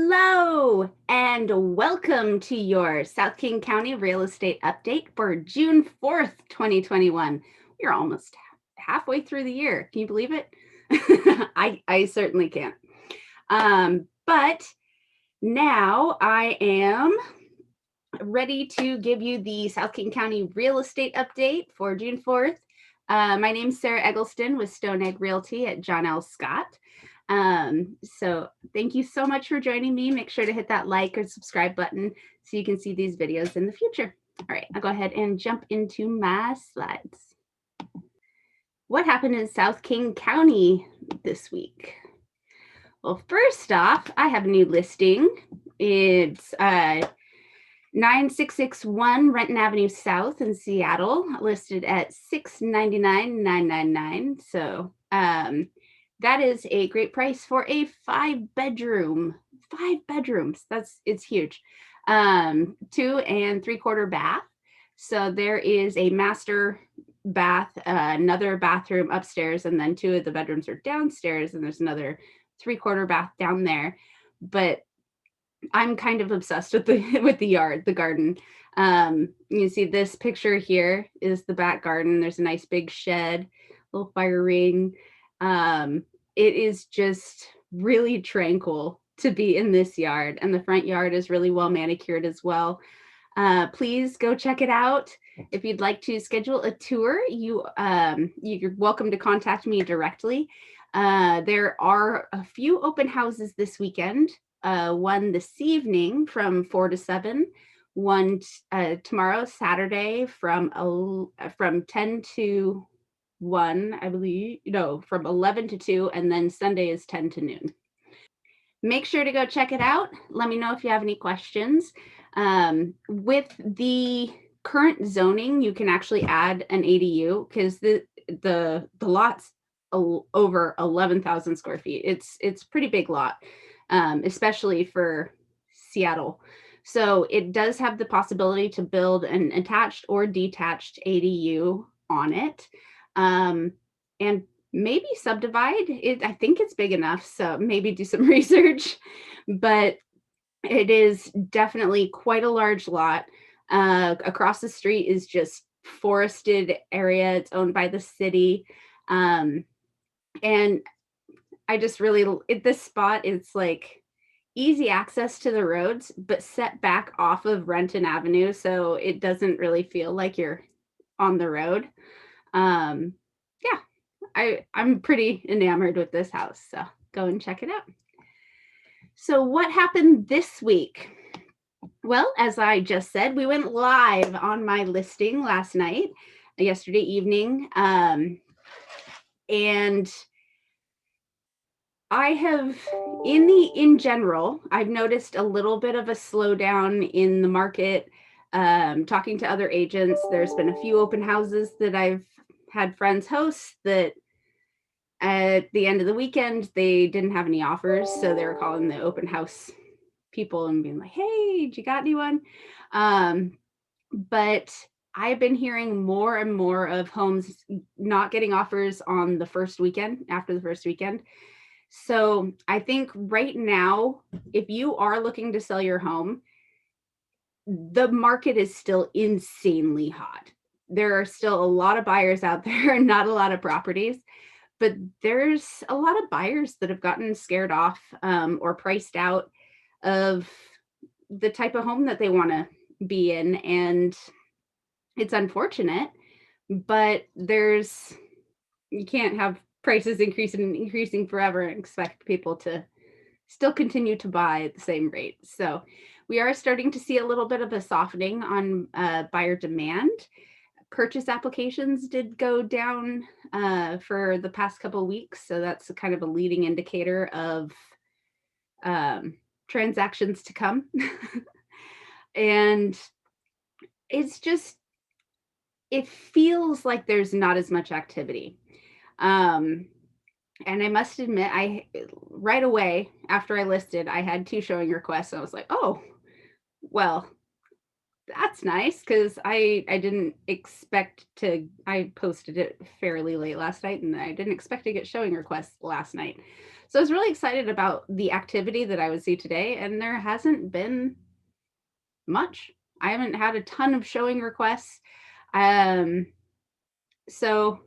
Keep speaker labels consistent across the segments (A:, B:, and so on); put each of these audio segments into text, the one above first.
A: Hello and welcome to your South King County real estate update for June 4th, 2021. We're almost halfway through the year. Can you believe it? I certainly can't. But now I am ready to give you the South King County real estate update for June 4th. My name is Sarah Eggleston with Stone Egg Realty at John L. Scott. So thank you so much for joining me. Make sure to hit that like or subscribe button so you can see these videos in the future. All right, I'll go ahead and jump into my slides. What happened in South King County this week? Well, first off, I have a new listing. It's 9661 Renton Avenue South in Seattle, listed at $699,999. So that is a great price for a 5-bedroom. 5 bedrooms. It's huge. 2 3/4 bath. So there is a master bath, another bathroom upstairs, and then 2 of the bedrooms are downstairs, and there's another 3/4 bath down there. But I'm kind of obsessed with the yard, the garden. You can see this picture here is the back garden. There's a nice big shed, little fire ring. It is just really tranquil to be in this yard, and the front yard is really well manicured as well. Please go check it out. If you'd like to schedule a tour, you're welcome to contact me directly. There are a few open houses this weekend. One this evening from 4 to 7, one tomorrow, Saturday, from 10 to 1, I believe. No, from 11 to 2, and then Sunday is 10 to noon. Make sure to go check it out. Let me know if you have any questions. With the current zoning, you can actually add an ADU because the lot's over 11,000 square feet. It's pretty big lot, especially for Seattle. So it does have the possibility to build an attached or detached ADU on it, and maybe subdivide it. I think it's big enough, so maybe do some research, but it is definitely quite a large lot. Across the street is just forested area. It's owned by the city. And I just really, this spot, it's like easy access to the roads, but set back off of Renton Avenue. So it doesn't really feel like you're on the road. Yeah, I'm pretty enamored with this house. So go and check it out. So what happened this week? Well, as I just said, we went live on my listing yesterday evening. And I have, in general, I've noticed a little bit of a slowdown in the market. Talking to other agents, there's been a few open houses that I've had friends host that at the end of the weekend, they didn't have any offers. So they were calling the open house people and being like, hey, you got anyone? But I've been hearing more and more of homes not getting offers on the first weekend, after the first weekend. So I think right now, if you are looking to sell your home, the market is still insanely hot. There are still a lot of buyers out there, not a lot of properties, but there's a lot of buyers that have gotten scared off or priced out of the type of home that they want to be in. And it's unfortunate, but you can't have prices increasing forever and expect people to still continue to buy at the same rate. So we are starting to see a little bit of a softening on buyer demand. Purchase applications did go down for the past couple of weeks. So that's kind of a leading indicator of transactions to come. And it feels like there's not as much activity. And I must admit, right away after I listed, I had 2 showing requests. I was like, oh, well, that's nice, because I didn't expect I posted it fairly late last night, and I didn't expect to get showing requests last night. So I was really excited about the activity that I would see today, and there hasn't been much. I haven't had a ton of showing requests. Um, so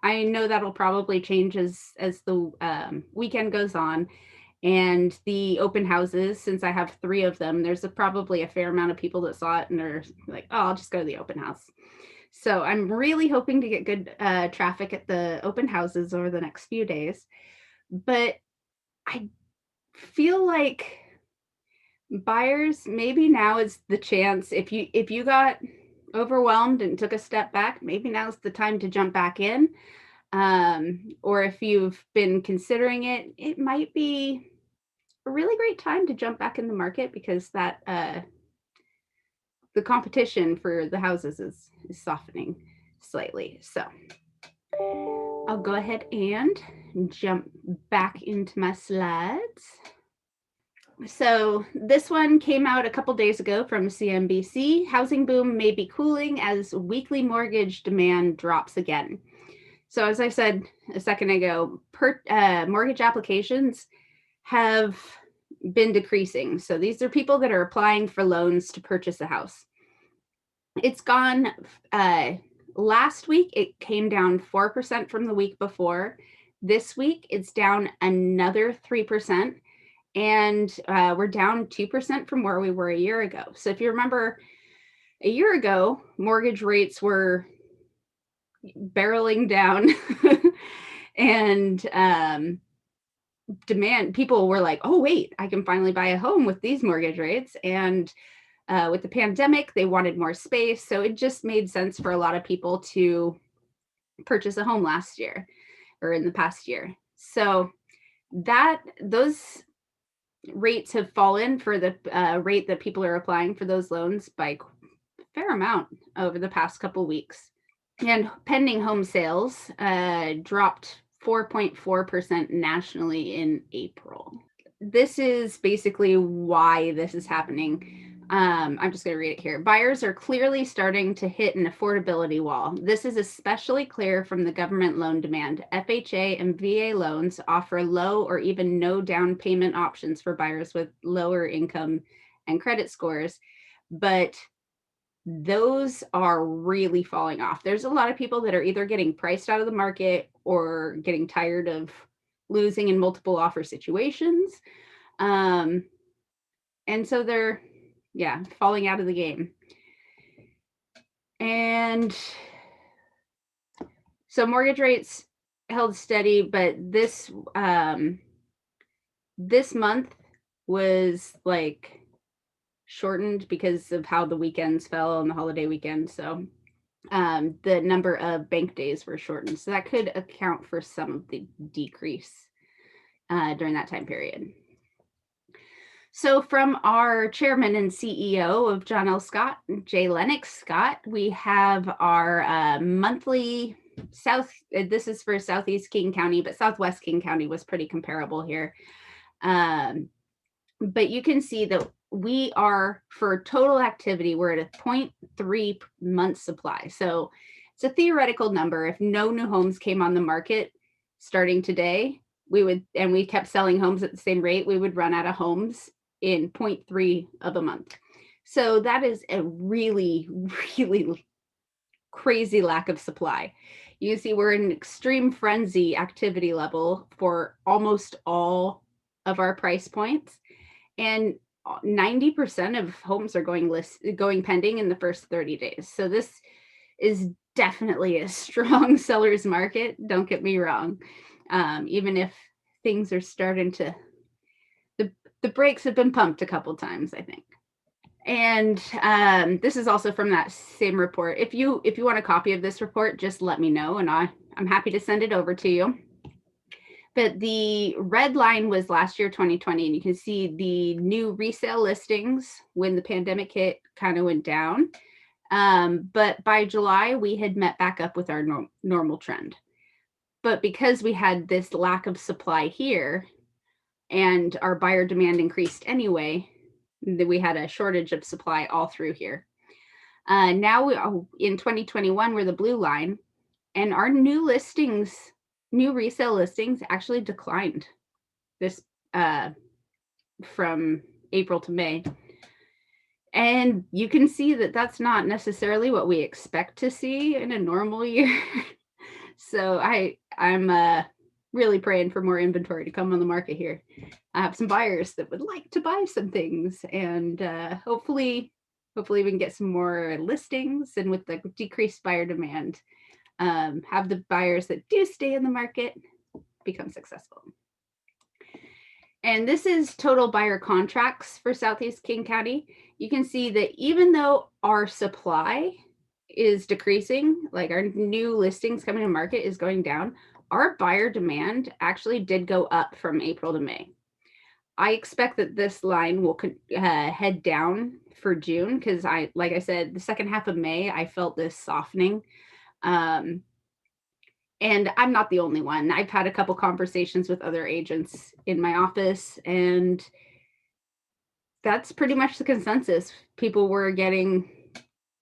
A: I know that'll probably change as the weekend goes on. And the open houses, since I have 3 of them, there's probably a fair amount of people that saw it and are like, oh, I'll just go to the open house. So I'm really hoping to get good traffic at the open houses over the next few days. But I feel like buyers, maybe now is the chance. If you got overwhelmed and took a step back, maybe now's the time to jump back in. Or if you've been considering it, it might be a really great time to jump back in the market because that the competition for the houses is softening slightly. So I'll go ahead and jump back into my slides. So this one came out a couple days ago from CNBC. Housing boom may be cooling as weekly mortgage demand drops again. So as I said a second ago, mortgage applications have been decreasing. So these are people that are applying for loans to purchase a house. It's gone, last week, it came down 4% from the week before. This week, it's down another 3%. And we're down 2% from where we were a year ago. So if you remember, a year ago, mortgage rates were barreling down and demand, people were like, oh, wait, I can finally buy a home with these mortgage rates. And with the pandemic, they wanted more space. So it just made sense for a lot of people to purchase a home last year or in the past year. So those rates have fallen for the rate that people are applying for those loans by a fair amount over the past couple weeks. And pending home sales dropped 4.4% nationally in April. This is basically why this is happening. I'm just going to read it here. Buyers are clearly starting to hit an affordability wall. This is especially clear from the government loan demand. FHA and VA loans offer low or even no down payment options for buyers with lower income and credit scores, but those are really falling off. There's a lot of people that are either getting priced out of the market or getting tired of losing in multiple offer situations. And so they're falling out of the game. And so mortgage rates held steady, but this month was like shortened because of how the weekends fell on the holiday weekend. So the number of bank days were shortened. So that could account for some of the decrease during that time period. So from our chairman and CEO of John L. Scott, J. Lennox Scott, we have our monthly this is for Southeast King County, but Southwest King County was pretty comparable here. But you can see that we are, for total activity, we're at a 0.3 month supply. So it's a theoretical number. If no new homes came on the market starting today, we kept selling homes at the same rate, we would run out of homes in 0.3 of a month. So that is a really, really crazy lack of supply. You see, we're in an extreme frenzy activity level for almost all of our price points. And 90% of homes are going pending in the first 30 days. So this is definitely a strong seller's market. Don't get me wrong. Even if things are starting to, the brakes have been pumped a couple times, I think. And this is also from that same report. If you want a copy of this report, just let me know, and I'm happy to send it over to you. But the red line was last year, 2020, and you can see the new resale listings when the pandemic hit kind of went down. But by July, we had met back up with our normal trend. But because we had this lack of supply here and our buyer demand increased anyway, we had a shortage of supply all through here. Now in 2021, we're the blue line, and our new resale listings actually declined this from April to May. And you can see that that's not necessarily what we expect to see in a normal year. So I'm really praying for more inventory to come on the market here. I have some buyers that would like to buy some things, and hopefully we can get some more listings, and with the decreased buyer demand, have the buyers that do stay in the market become successful. And this is total buyer contracts for Southeast King County. You can see that even though our supply is decreasing, like our new listings coming to market is going down, our buyer demand actually did go up from April to May. I expect that this line will head down for June because like I said, the second half of May, I felt this softening. And I'm not the only one. I've had a couple conversations with other agents in my office, and that's pretty much the consensus. People were getting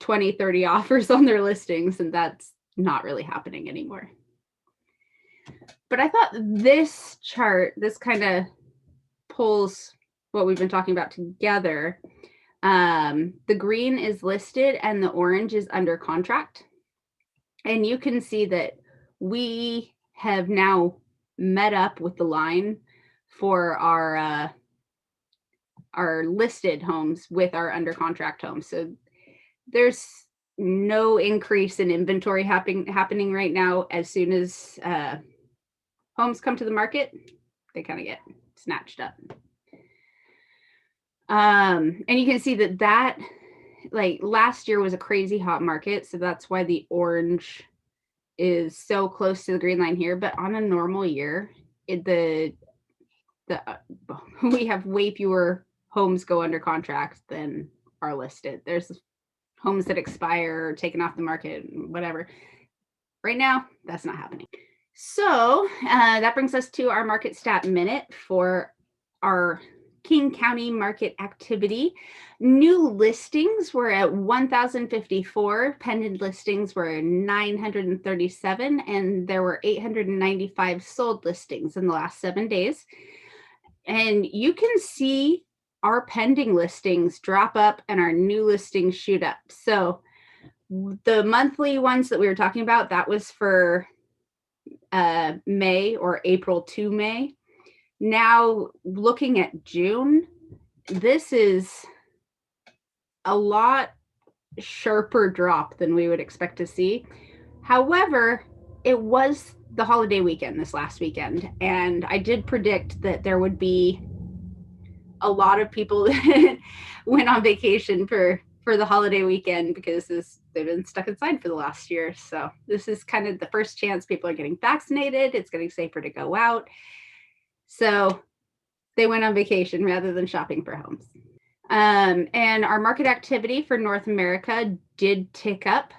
A: 20, 30 offers on their listings, and that's not really happening anymore. But I thought this chart, this kind of pulls what we've been talking about together. The green is listed and the orange is under contract. And you can see that we have now met up with the line for our listed homes with our under contract homes. So there's no increase in inventory happening right now. As soon as homes come to the market, they kind of get snatched up. And you can see that like last year was a crazy hot market. So that's why the orange is so close to the green line here. But on a normal year, we have way fewer homes go under contract than are listed. There's homes that expire, taken off the market, whatever. Right now, that's not happening. So that brings us to our market stat minute for our King County market activity. New listings were at 1,054, pending listings were 937, and there were 895 sold listings in the last 7 days. And you can see our pending listings drop up and our new listings shoot up. So the monthly ones that we were talking about, that was for May or April to May. Now looking at June, this is a lot sharper drop than we would expect to see. However, it was the holiday weekend this last weekend, and I did predict that there would be a lot of people that went on vacation for the holiday weekend because they've been stuck inside for the last year. So this is kind of the first chance people are getting vaccinated. It's getting safer to go out. So they went on vacation rather than shopping for homes. And our market activity for North America did tick up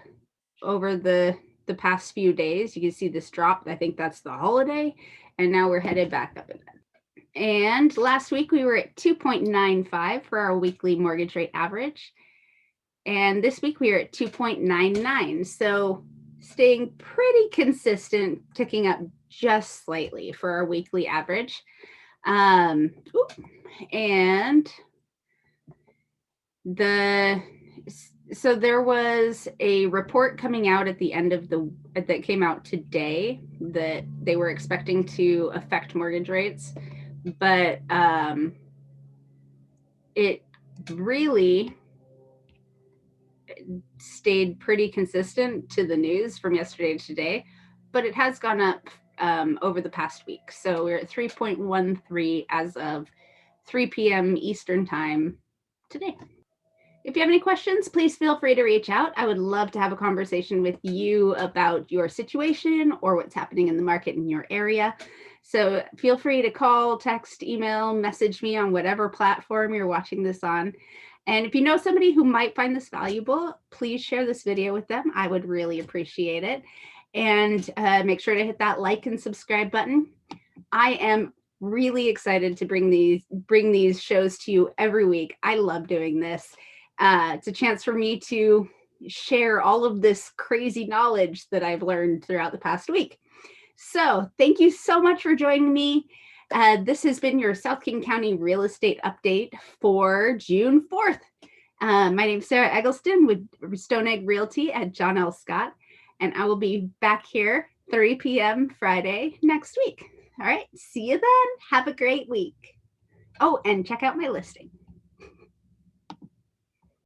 A: over the past few days. You can see this drop. I think that's the holiday. And now we're headed back up again. And last week we were at 2.95 for our weekly mortgage rate average. And this week we are at 2.99. So staying pretty consistent, ticking up just slightly for our weekly average. And so there was a report coming out at the end of that came out today that they were expecting to affect mortgage rates, but it really stayed pretty consistent to the news from yesterday to today, but it has gone up over the past week. So we're at 3.13 as of 3 p.m. Eastern time today. If you have any questions, please feel free to reach out. I would love to have a conversation with you about your situation or what's happening in the market in your area. So feel free to call, text, email, message me on whatever platform you're watching this on. And if you know somebody who might find this valuable, please share this video with them. I would really appreciate it. And make sure to hit that like and subscribe button. I am really excited to bring these shows to you every week. I love doing this. It's a chance for me to share all of this crazy knowledge that I've learned throughout the past week. So thank you so much for joining me. This has been your South King County real estate update for June 4th. My name is Sarah Eggleston with Stone Egg Realty at John L. Scott, and I will be back here 3 p.m. Friday next week. All right, see you then. Have a great week. Oh, and check out my listing.